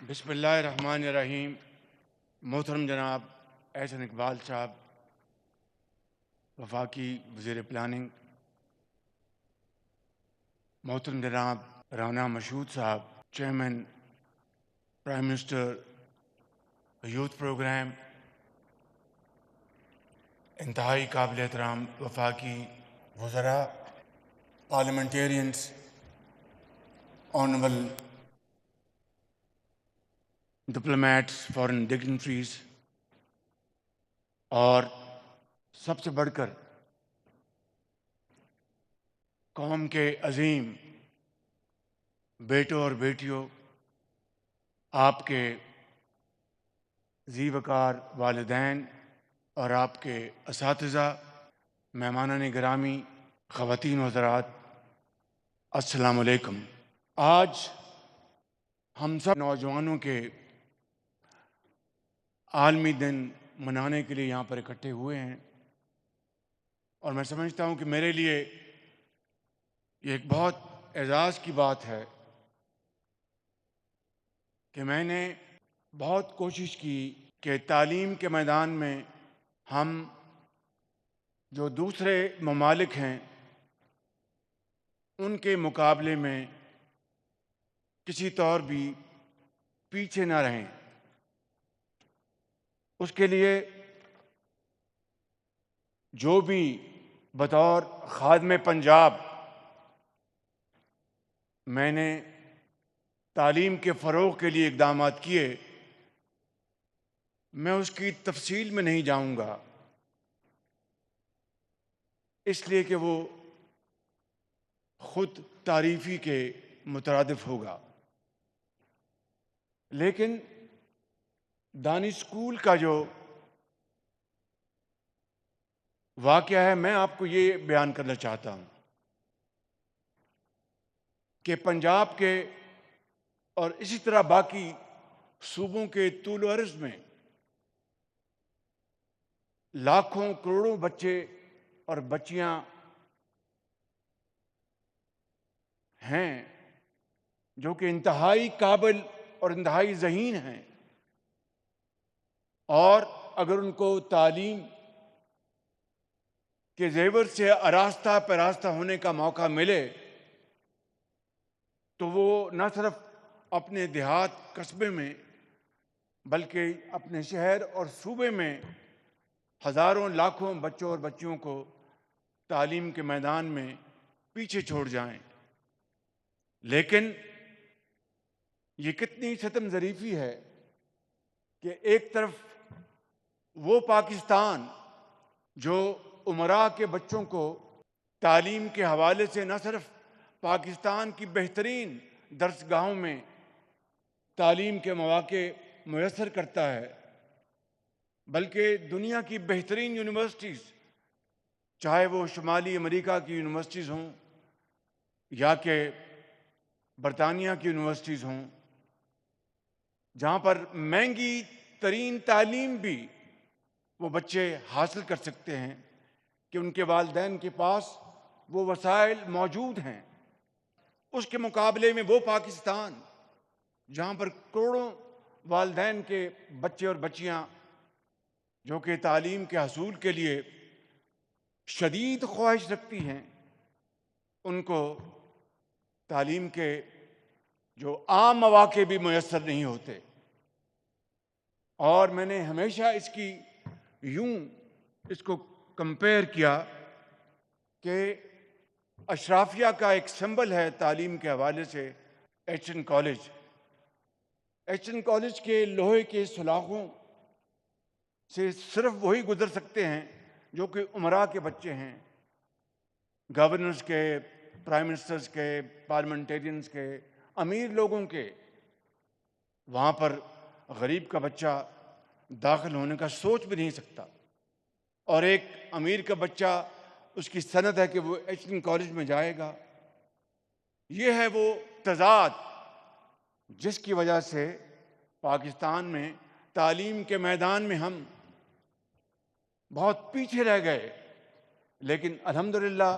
بسم اللہ الرحمن الرحیم۔ محترم جناب احسن اقبال صاحب، وفاقی وزیر پلاننگ، محترم جناب Rana Mashhood Sahab, chairman prime minister youth program, انتہائی قابل احترام وفاقی وزراء، parliamentarians, honourable diplomats, foreign dignitaries, اور سب سے بڑھ کر قوم کے عظیم بیٹوں اور بیٹیوں، آپ کے ذی وقار والدین اور آپ کے اساتذہ، مہمانان گرامی، خواتین و حضرات، السلام علیکم۔ آج ہم سب نوجوانوں کے عالمی دن منانے کے لیے یہاں پر اکٹھے ہوئے ہیں، اور میں سمجھتا ہوں کہ میرے لیے یہ ایک بہت اعزاز کی بات ہے کہ میں نے بہت کوشش کی کہ تعلیم کے میدان میں ہم جو دوسرے ممالک ہیں ان کے مقابلے میں کسی طور بھی پیچھے نہ رہیں۔ اس کے لیے جو بھی بطور خادم پنجاب میں نے تعلیم کے فروغ کے لیے اقدامات کیے، میں اس کی تفصیل میں نہیں جاؤں گا، اس لیے کہ وہ خود تعریفی کے مترادف ہوگا۔ لیکن دانش اسکول کا جو واقعہ ہے، میں آپ کو یہ بیان کرنا چاہتا ہوں کہ پنجاب کے اور اسی طرح باقی صوبوں کے طول و عرض میں لاکھوں کروڑوں بچے اور بچیاں ہیں جو کہ انتہائی قابل اور انتہائی ذہین ہیں، اور اگر ان کو تعلیم کے زیور سے آراستہ پیراستہ ہونے کا موقع ملے تو وہ نہ صرف اپنے دیہات قصبے میں بلکہ اپنے شہر اور صوبے میں ہزاروں لاکھوں بچوں اور بچیوں کو تعلیم کے میدان میں پیچھے چھوڑ جائیں۔ لیکن یہ کتنی ستم ظریفی ہے کہ ایک طرف وہ پاکستان جو امراء کے بچوں کو تعلیم کے حوالے سے نہ صرف پاکستان کی بہترین درسگاہوں میں تعلیم کے مواقع میسر کرتا ہے، بلکہ دنیا کی بہترین یونیورسٹیز، چاہے وہ شمالی امریکہ کی یونیورسٹیز ہوں یا کہ برطانیہ کی یونیورسٹیز ہوں، جہاں پر مہنگی ترین تعلیم بھی وہ بچے حاصل کر سکتے ہیں کہ ان کے والدین کے پاس وہ وسائل موجود ہیں، اس کے مقابلے میں وہ پاکستان جہاں پر کروڑوں والدین کے بچے اور بچیاں جو کہ تعلیم کے حصول کے لیے شدید خواہش رکھتی ہیں، ان کو تعلیم کے جو عام مواقع بھی میسر نہیں ہوتے۔ اور میں نے ہمیشہ اس کو کمپیئر کیا کہ اشرافیہ کا ایک سمبل ہے تعلیم کے حوالے سے H N college. H N college کے لوہے کے سلاخوں سے صرف وہی گزر سکتے ہیں جو کہ امراء کے بچے ہیں، گورنرز کے، پرائم منسٹرز کے، پارلیمنٹیرینز کے، امیر لوگوں کے۔ وہاں پر غریب کا بچہ داخل ہونے کا سوچ بھی نہیں سکتا، اور ایک امیر کا بچہ اس کی سند ہے کہ وہ ایچ این کالج میں جائے گا۔ یہ ہے وہ تضاد جس کی وجہ سے پاکستان میں تعلیم کے میدان میں ہم بہت پیچھے رہ گئے۔ لیکن الحمدللہ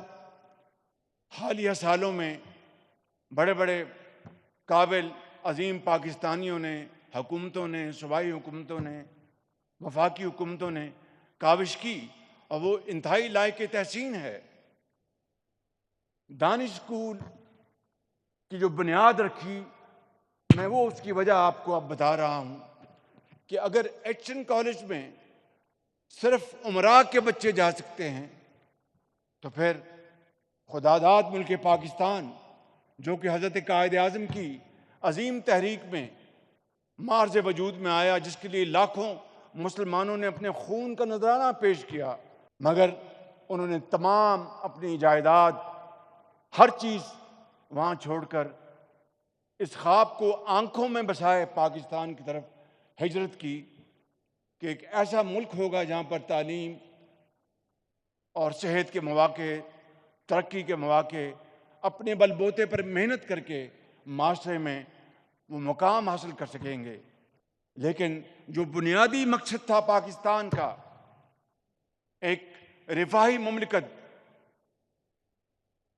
حالیہ سالوں میں بڑے بڑے قابل عظیم پاکستانیوں نے حکومتوں نے، صوبائی حکومتوں نے، وفاقی حکومتوں نے کاوش کی، اور وہ انتہائی لائق تحسین ہے۔ دانش اسکول کی جو بنیاد رکھی، میں وہ اس کی وجہ آپ کو اب بتا رہا ہوں کہ اگر ایچ این کالج میں صرف امراء کے بچے جا سکتے ہیں تو پھر خدا داد ملک پاکستان، جو کہ حضرت قائد اعظم کی عظیم تحریک میں مارز وجود میں آیا، جس کے لیے لاکھوں مسلمانوں نے اپنے خون کا نذرانہ پیش کیا، مگر انہوں نے تمام اپنی جائیداد، ہر چیز وہاں چھوڑ کر اس خواب کو آنکھوں میں بسائے پاکستان کی طرف ہجرت کی کہ ایک ایسا ملک ہوگا جہاں پر تعلیم اور صحت کے مواقع، ترقی کے مواقع، اپنے بل بوتے پر محنت کر کے معاشرے میں وہ مقام حاصل کر سکیں گے۔ لیکن جو بنیادی مقصد تھا پاکستان کا، ایک رفاہی مملکت،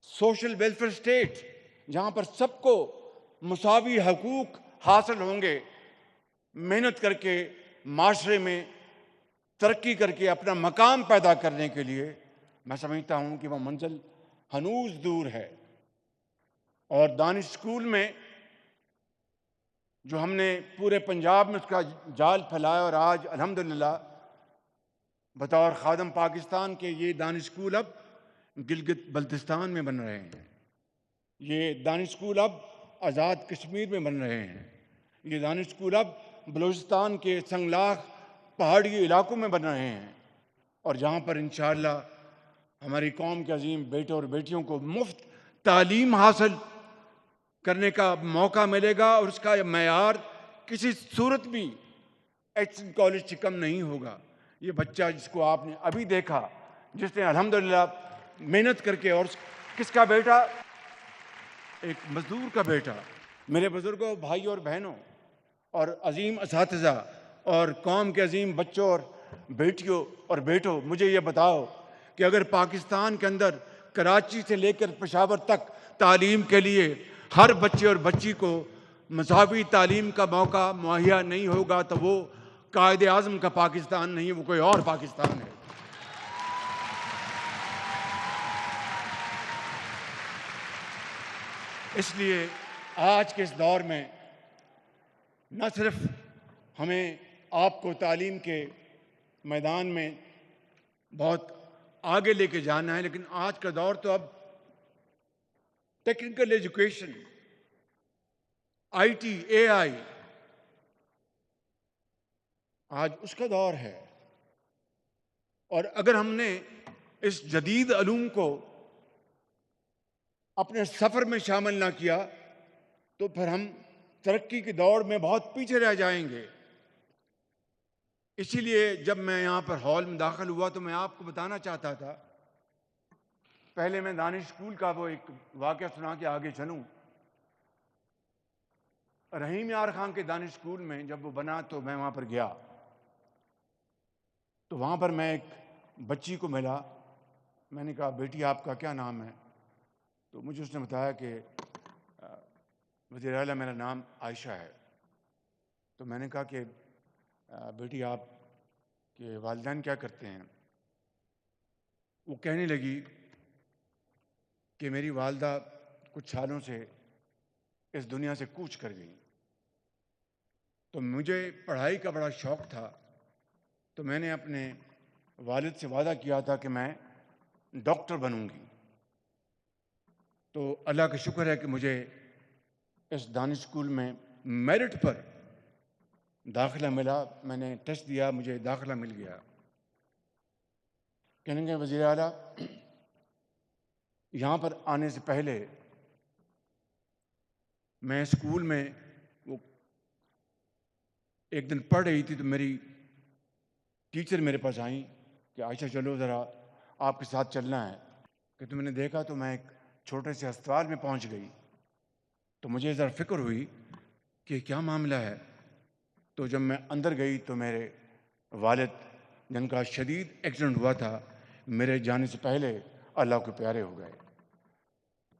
سوشل ویلفیئر اسٹیٹ، جہاں پر سب کو مساوی حقوق حاصل ہوں گے، محنت کر کے معاشرے میں ترقی کر کے اپنا مقام پیدا کرنے کے لیے، میں سمجھتا ہوں کہ وہ منزل ہنوز دور ہے۔ اور دانش اسکول میں جو ہم نے پورے پنجاب میں اس کا جال پھیلایا، اور آج الحمدللہ بطور خادم پاکستان کے یہ دانش اسکول اب گلگت بلتستان میں بن رہے ہیں، یہ دانش اسکول اب آزاد کشمیر میں بن رہے ہیں، یہ دانش اسکول اب بلوچستان کے سنگلاخ پہاڑی علاقوں میں بن رہے ہیں، اور جہاں پر انشاءاللہ ہماری قوم کے عظیم بیٹے اور بیٹیوں کو مفت تعلیم حاصل کرنے کا موقع ملے گا، اور اس کا معیار کسی صورت بھی ایچ این کالج سے کم نہیں ہوگا۔ یہ بچہ جس کو آپ نے ابھی دیکھا، جس نے الحمدللہ محنت کر کے، اور کس کا بیٹا؟ ایک مزدور کا بیٹا۔ میرے بزرگوں، بھائیوں اور بہنوں، اور عظیم اساتذہ، اور قوم کے عظیم بچوں اور بیٹیوں اور بیٹوں، مجھے یہ بتاؤ کہ اگر پاکستان کے اندر کراچی سے لے کر پشاور تک تعلیم کے لیے ہر بچے اور بچی کو مساوی تعلیم کا موقع مہیا نہیں ہوگا تو وہ قائد اعظم کا پاکستان نہیں، وہ کوئی اور پاکستان ہے۔ اس لیے آج کے اس دور میں نہ صرف ہمیں آپ کو تعلیم کے میدان میں بہت آگے لے کے جانا ہے، لیکن آج کا دور تو اب ٹیکنیکل ایجوکیشن، آئی ٹی، اے آئی، آج اس کا دور ہے۔ اور اگر ہم نے اس جدید علوم کو اپنے سفر میں شامل نہ کیا تو پھر ہم ترقی کی دوڑ میں بہت پیچھے رہ جائیں گے۔ اسی لیے جب میں یہاں پر ہال میں داخل ہوا تو میں آپ کو بتانا چاہتا تھا، پہلے میں دانش اسکول کا وہ ایک واقعہ سنا کے آگے چلوں۔ رحیم یار خان کے دانش اسکول میں جب وہ بنا تو میں وہاں پر گیا، تو وہاں پر میں ایک بچی کو ملا۔ میں نے کہا، بیٹی آپ کا کیا نام ہے؟ تو مجھے اس نے بتایا کہ وزیر اعلیٰ میرا نام عائشہ ہے۔ تو میں نے کہا کہ بیٹی آپ کے والدین کیا کرتے ہیں؟ وہ کہنے لگی کہ میری والدہ کچھ سالوں سے اس دنیا سے کوچ کر گئی، تو مجھے پڑھائی کا بڑا شوق تھا، تو میں نے اپنے والد سے وعدہ کیا تھا کہ میں ڈاکٹر بنوں گی۔ تو اللہ کا شکر ہے کہ مجھے اس دانش اسکول میں میرٹ پر داخلہ ملا۔ میں نے ٹیسٹ دیا، مجھے داخلہ مل گیا۔ کہنے گے وزیر اعلیٰ، یہاں پر آنے سے پہلے میں اسکول میں وہ ایک دن پڑھ رہی تھی تو میری ٹیچر میرے پاس آئیں کہ عائشہ چلو ذرا آپ کے ساتھ چلنا ہے۔ کہ تو میں نے دیکھا تو میں ایک چھوٹے سے ہسپتال میں پہنچ گئی، تو مجھے ذرا فکر ہوئی کہ کیا معاملہ ہے۔ تو جب میں اندر گئی تو میرے والد جن کا شدید ایکسیڈنٹ ہوا تھا، میرے جانے سے پہلے اللہ کے پیارے ہو گئے۔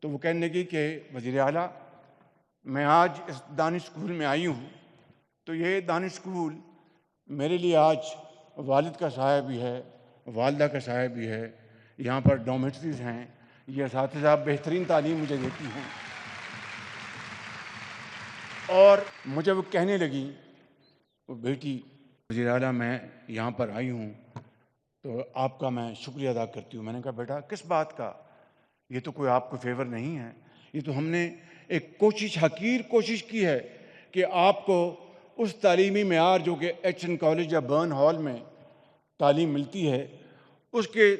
تو وہ کہنے لگی کہ وزیر اعلیٰ، میں آج اس دانش اسکول میں آئی ہوں تو یہ دانش اسکول میرے لیے آج والد کا سایہ بھی ہے، والدہ کا سایہ بھی ہے. یہاں پر ڈومیٹریز ہیں، یہ اساتذہ بہترین تعلیم مجھے دیتی ہیں. اور مجھے وہ کہنے لگی، وہ بیٹی وزیر اعلیٰ میں یہاں پر آئی ہوں تو آپ کا میں شکریہ ادا کرتی ہوں. میں نے کہا بیٹا کس بات کا؟ یہ تو کوئی آپ کو فیور نہیں ہے، یہ تو ہم نے ایک کوشش، حقیر کوشش کی ہے کہ آپ کو اس تعلیمی معیار جو کہ ایچ این کالج یا برن ہال میں تعلیم ملتی ہے اس کے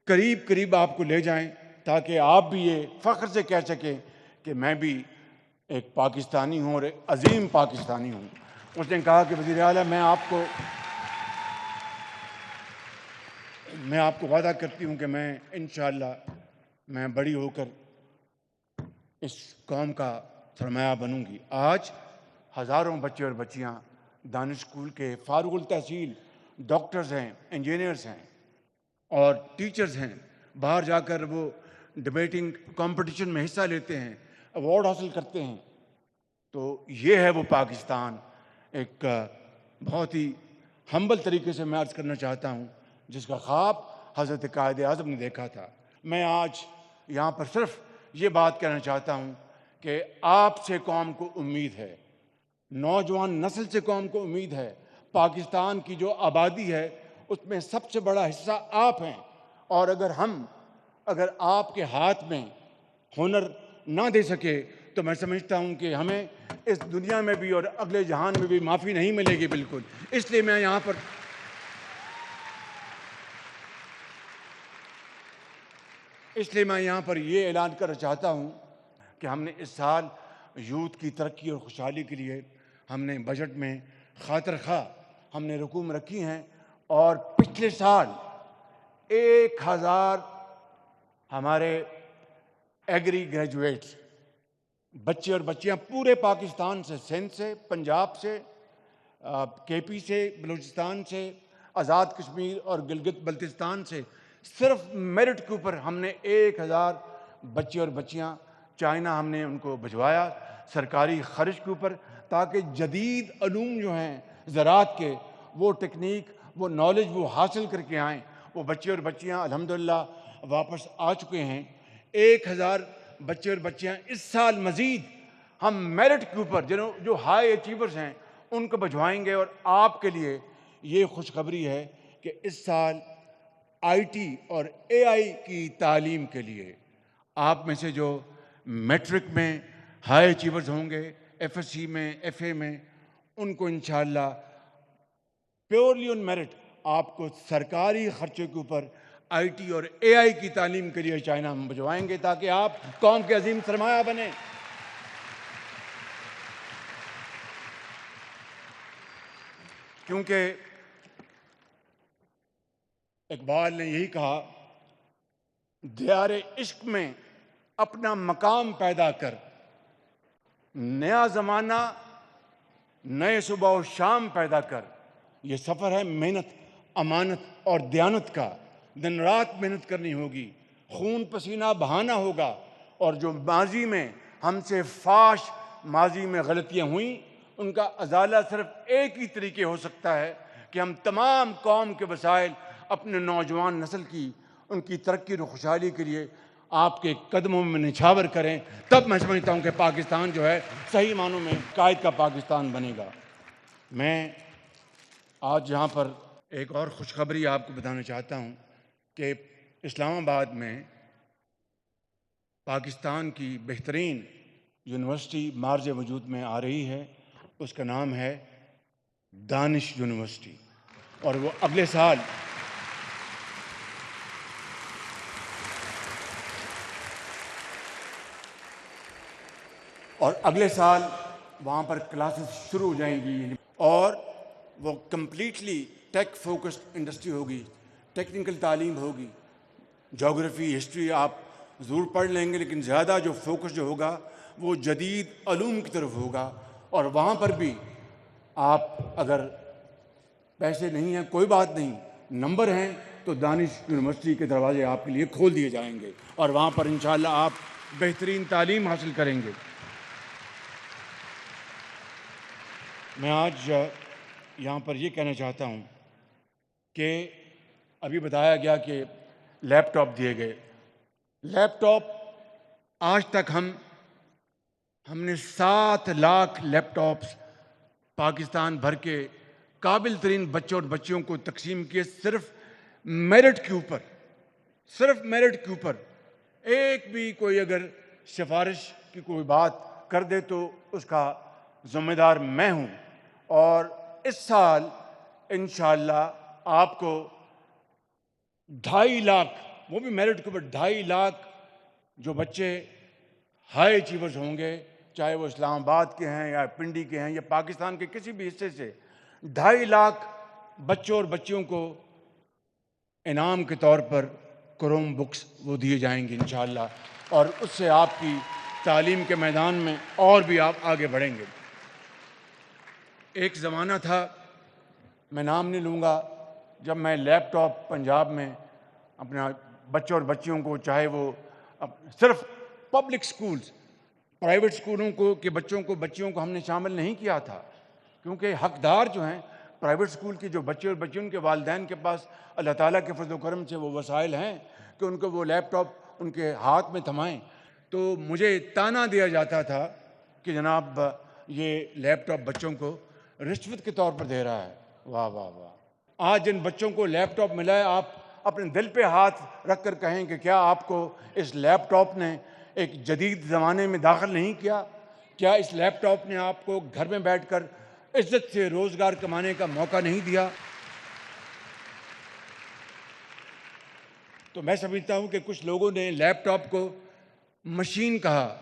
قریب قریب آپ کو لے جائیں، تاکہ آپ بھی یہ فخر سے کہہ سکیں کہ میں بھی ایک پاکستانی ہوں اور ایک عظیم پاکستانی ہوں. اس نے کہا کہ وزیر اعلیٰ میں آپ کو وعدہ کرتی ہوں کہ میں انشاءاللہ میں بڑی ہو کر اس قوم کا سرمایہ بنوں گی. آج ہزاروں بچے اور بچیاں دانش اسکول کے فارغ التحصیل ڈاکٹرز ہیں، انجینئرز ہیں اور ٹیچرز ہیں. باہر جا کر وہ ڈبیٹنگ کمپٹیشن میں حصہ لیتے ہیں، ایوارڈ حاصل کرتے ہیں. تو یہ ہے وہ پاکستان، ایک بہت ہی ہمبل طریقے سے میں عرض کرنا چاہتا ہوں، جس کا خواب حضرت قائد اعظم نے دیکھا تھا. میں آج یہاں پر صرف یہ بات کہنا چاہتا ہوں کہ آپ سے قوم کو امید ہے، نوجوان نسل سے قوم کو امید ہے. پاکستان کی جو آبادی ہے اس میں سب سے بڑا حصہ آپ ہیں، اور اگر آپ کے ہاتھ میں ہنر نہ دے سکے تو میں سمجھتا ہوں کہ ہمیں اس دنیا میں بھی اور اگلے جہان میں بھی معافی نہیں ملے گی بالکل. اس لیے میں یہاں پر یہ اعلان کرنا چاہتا ہوں کہ ہم نے اس سال یوتھ کی ترقی اور خوشحالی کے لیے ہم نے بجٹ میں خاطر خواہ ہم نے رقوم رکھی ہیں، اور پچھلے سال 1000 ہمارے ایگری گریجویٹس بچے اور بچیاں پورے پاکستان سے، سندھ سے، پنجاب سے، کے پی سے، بلوچستان سے، آزاد کشمیر اور گلگت بلتستان سے، صرف میرٹ کے اوپر ہم نے 1000 بچے اور بچیاں چائنا ہم نے ان کو بھجوایا سرکاری خرچ کے اوپر، تاکہ جدید علوم جو ہیں زراعت کے، وہ ٹیکنیک، وہ نالج وہ حاصل کر کے آئیں. وہ بچے اور بچیاں الحمدللہ واپس آ چکے ہیں. 1000 بچے اور بچیاں اس سال مزید ہم میرٹ کے اوپر جو ہائی اچیورز ہیں ان کو بھجوائیں گے. اور آپ کے لیے یہ خوشخبری ہے کہ اس سال آئی ٹی اور اے آئی کی تعلیم کے لیے آپ میں سے جو میٹرک میں ہائی اچیورز ہوں گے، ایف ایس سی میں، ایف اے میں، ان کو انشاءاللہ پیورلی آن میرٹ آپ کو سرکاری خرچے کے اوپر آئی ٹی اور اے آئی کی تعلیم کے لیے چائنا ہم بھجوائیں گے، تاکہ آپ قوم کے عظیم سرمایہ بنیں. کیونکہ اقبال نے یہی کہا، دیار عشق میں اپنا مقام پیدا کر، نیا زمانہ نئے صبح و شام پیدا کر. یہ سفر ہے محنت، امانت اور دیانت کا. دن رات محنت کرنی ہوگی، خون پسینہ بہانا ہوگا، اور جو ماضی میں ہم سے فاش ماضی میں غلطیاں ہوئیں ان کا ازالہ صرف ایک ہی طریقے ہو سکتا ہے کہ ہم تمام قوم کے وسائل اپنے نوجوان نسل کی، ان کی ترقی اور خوشحالی کے لیے آپ کے قدموں میں نچھاور کریں. تب میں سمجھتا ہوں کہ پاکستان جو ہے صحیح معنوں میں قائد کا پاکستان بنے گا. میں آج یہاں پر ایک اور خوشخبری آپ کو بتانا چاہتا ہوں کہ اسلام آباد میں پاکستان کی بہترین یونیورسٹی مارج وجود میں آ رہی ہے. اس کا نام ہے دانش یونیورسٹی، اور وہ اگلے سال وہاں پر کلاسز شروع ہو جائیں گی، اور وہ کمپلیٹلی ٹیک فوکسڈ انڈسٹری ہوگی. ٹیکنیکل تعلیم ہوگی، جغرافی، ہسٹری آپ ضرور پڑھ لیں گے، لیکن زیادہ جو فوکس جو ہوگا وہ جدید علوم کی طرف ہوگا. اور وہاں پر بھی آپ اگر پیسے نہیں ہیں کوئی بات نہیں، نمبر ہیں تو دانش یونیورسٹی کے دروازے آپ کے لیے کھول دیے جائیں گے، اور وہاں پر انشاءاللہ آپ بہترین تعلیم حاصل کریں گے. میں آج یہاں پر یہ کہنا چاہتا ہوں کہ ابھی بتایا گیا کہ لیپ ٹاپ دیے گئے. لیپ ٹاپ آج تک ہم نے 7 لاکھ لیپ ٹاپس پاکستان بھر کے قابل ترین بچوں اور بچیوں کو تقسیم کیے، صرف میرٹ کے اوپر. صرف میرٹ کے اوپر ایک بھی کوئی اگر سفارش کی کوئی بات کر دے تو اس کا ذمہ دار میں ہوں. اور اس سال انشاءاللہ آپ کو 2.5 لاکھ، وہ بھی میرٹ کے اوپر 2.5 لاکھ جو بچے ہائی اچیورز ہوں گے، چاہے وہ اسلام آباد کے ہیں یا پنڈی کے ہیں یا پاکستان کے کسی بھی حصے سے، 2.5 لاکھ بچوں اور بچیوں کو انعام کے طور پر کروم بکس وہ دیے جائیں گے انشاءاللہ، اور اس سے آپ کی تعلیم کے میدان میں اور بھی آپ آگے بڑھیں گے. ایک زمانہ تھا، میں نام نہیں لوں گا، جب میں لیپ ٹاپ پنجاب میں اپنے بچوں اور بچیوں کو، چاہے وہ صرف پبلک سکولز، پرائیویٹ اسکولوں کو کہ بچوں کو بچیوں کو ہم نے شامل نہیں کیا تھا، کیونکہ حقدار جو ہیں پرائیویٹ اسکول کی جو بچے اور بچیوں کے والدین کے پاس اللہ تعالیٰ کے فضل و کرم سے وہ وسائل ہیں کہ ان کو وہ لیپ ٹاپ ان کے ہاتھ میں تھمائیں. تو مجھے تانا دیا جاتا تھا کہ جناب یہ لیپ ٹاپ بچوں کو رشوت کے طور پر دے رہا ہے. واہ واہ واہ! آج جن بچوں کو لیپ ٹاپ ملا ہے، آپ اپنے دل پہ ہاتھ رکھ کر کہیں کہ کیا آپ کو اس لیپ ٹاپ نے ایک جدید زمانے میں داخل نہیں کیا؟ کیا اس لیپ ٹاپ نے آپ کو گھر میں بیٹھ کر عزت سے روزگار کمانے کا موقع نہیں دیا؟ تو میں سمجھتا ہوں کہ کچھ لوگوں نے لیپ ٹاپ کو مشین کہا.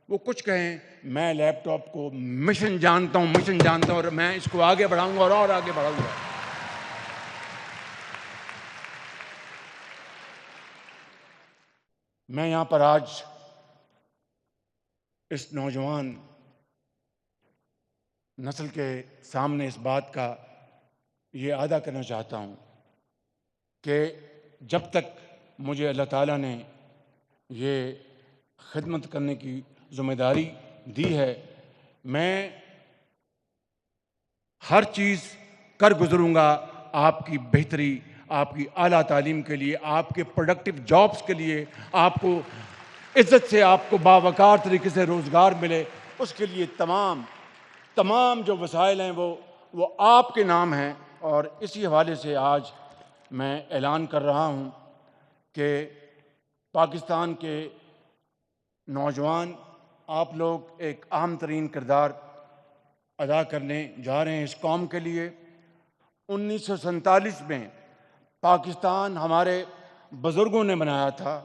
وہ کچھ کہیں، میں لیپ ٹاپ کو مشن جانتا ہوں اور میں اس کو آگے بڑھاؤں گا اور آگے بڑھاؤں گا. میں یہاں پر آج اس نوجوان نسل کے سامنے اس بات کا یہ ادا کرنا چاہتا ہوں کہ جب تک مجھے اللہ تعالیٰ نے یہ خدمت کرنے کی ذمہ داری دی ہے، میں ہر چیز کر گزروں گا آپ کی بہتری، آپ کی اعلیٰ تعلیم کے لیے، آپ کے پروڈکٹیو جابز کے لیے، آپ کو عزت سے، آپ کو باوقار طریقے سے روزگار ملے. اس کے لیے تمام جو وسائل ہیں وہ آپ کے نام ہیں. اور اسی حوالے سے آج میں اعلان کر رہا ہوں کہ پاکستان کے نوجوان، آپ لوگ ایک اہم ترین کردار ادا کرنے جا رہے ہیں اس قوم کے لیے. 1947 میں پاکستان ہمارے بزرگوں نے بنایا تھا،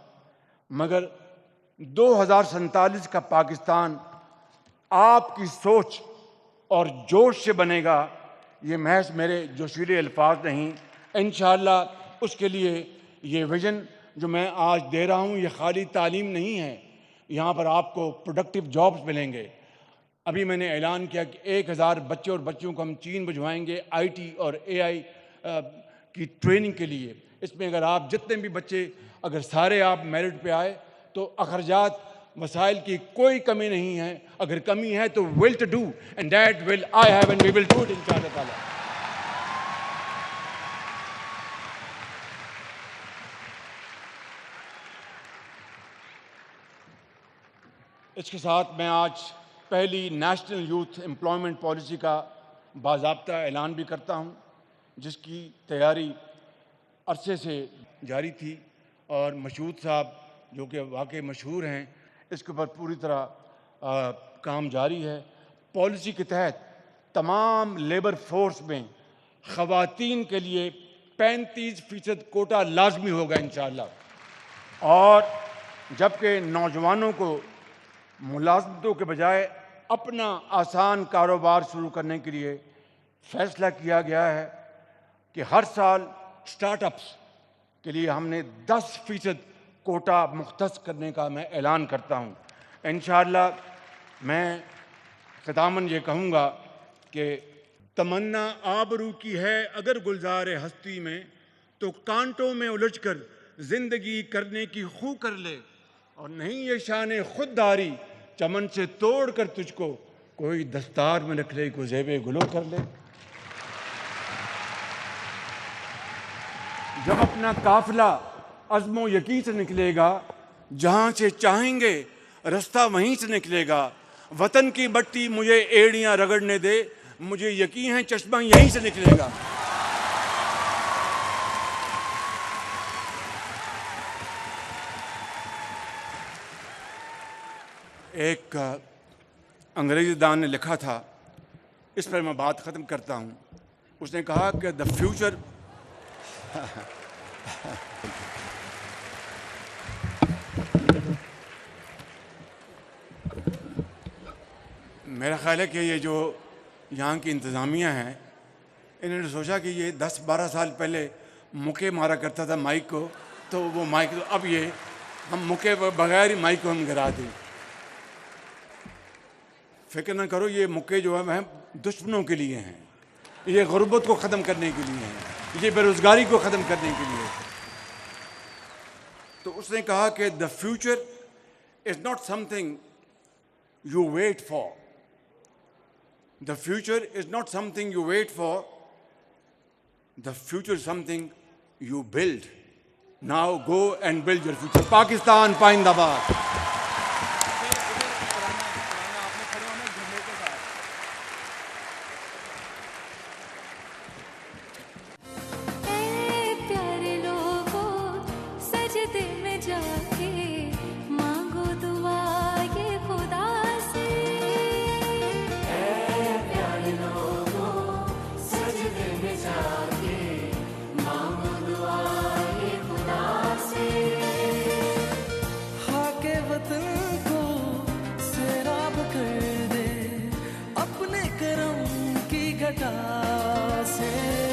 مگر 2047 کا پاکستان آپ کی سوچ اور جوش سے بنے گا. یہ محض میرے جوشیلے الفاظ نہیں. انشاءاللہ اس کے لیے یہ ویژن جو میں آج دے رہا ہوں، یہ خالی تعلیم نہیں ہے. یہاں پر آپ کو پروڈکٹیو جابز ملیں گے. ابھی میں نے اعلان کیا کہ 1000 بچے اور بچیوں کو ہم چین بھجوائیں گے آئی ٹی اور اے آئی کی ٹریننگ کے لیے. اس میں اگر آپ جتنے بھی بچے، اگر سارے آپ میرٹ پہ آئے تو اخراجات وسائل کی کوئی کمی نہیں ہے. اگر کمی ہے تو will to do and that will I have and we will do it انشاءاللہ تعالی. اس کے ساتھ میں آج پہلی نیشنل یوتھ امپلائمنٹ پالیسی کا باضابطہ اعلان بھی کرتا ہوں، جس کی تیاری عرصے سے جاری تھی. اور مشہود صاحب جو کہ واقعی مشہور ہیں، اس کے اوپر پوری طرح کام جاری ہے. پالیسی کے تحت تمام لیبر فورس میں خواتین کے لیے 35% کوٹا لازمی ہوگا انشاءاللہ. اور جبکہ نوجوانوں کو ملازمتوں کے بجائے اپنا آسان کاروبار شروع کرنے کے لیے فیصلہ کیا گیا ہے کہ ہر سال سٹارٹ اپس کے لیے ہم نے 10% کوٹا مختص کرنے کا میں اعلان کرتا ہوں. انشاءاللہ میں ختاماً یہ کہوں گا کہ تمنا آبرو کی ہے اگر گلزار ہستی میں، تو کانٹوں میں الجھ کر زندگی کرنے کی خو کر لے. اور نہیں یہ شان خودداری چمن سے توڑ کر تجھ کو کوئی دستار میں رکھ لے، کوئی زیب گلو کر لے. جب اپنا قافلہ عزم و یقین سے نکلے گا، جہاں سے چاہیں گے رستہ وہیں سے نکلے گا. وطن کی مٹی مجھے ایڑیاں رگڑنے دے، مجھے یقین ہے چشمہ یہیں سے نکلے گا. ایک انگریزی دان نے لکھا تھا، اس پر میں بات ختم کرتا ہوں. اس نے کہا کہ دا فیوچر میرا خیال ہے کہ یہ جو یہاں کی انتظامیہ ہیں، انہوں نے سوچا کہ یہ 10-12 سال پہلے مکے مارا کرتا تھا مائک کو، تو وہ مائک اب یہ ہم مکے بغیر ہی مائک کو ہم گرا دیں. فکر نہ کرو، یہ مکے جو ہیں دشمنوں کے لیے ہیں، یہ غربت کو ختم کرنے کے لیے ہیں، یہ بے روزگاری کو ختم کرنے کے لیے. تو اس نے کہا کہ the future is not something you wait for. The future is not something you wait for. The future is something you build. Now go and build your future. Pakistan پائندہ باد. اپنے کرم کی گھٹا سے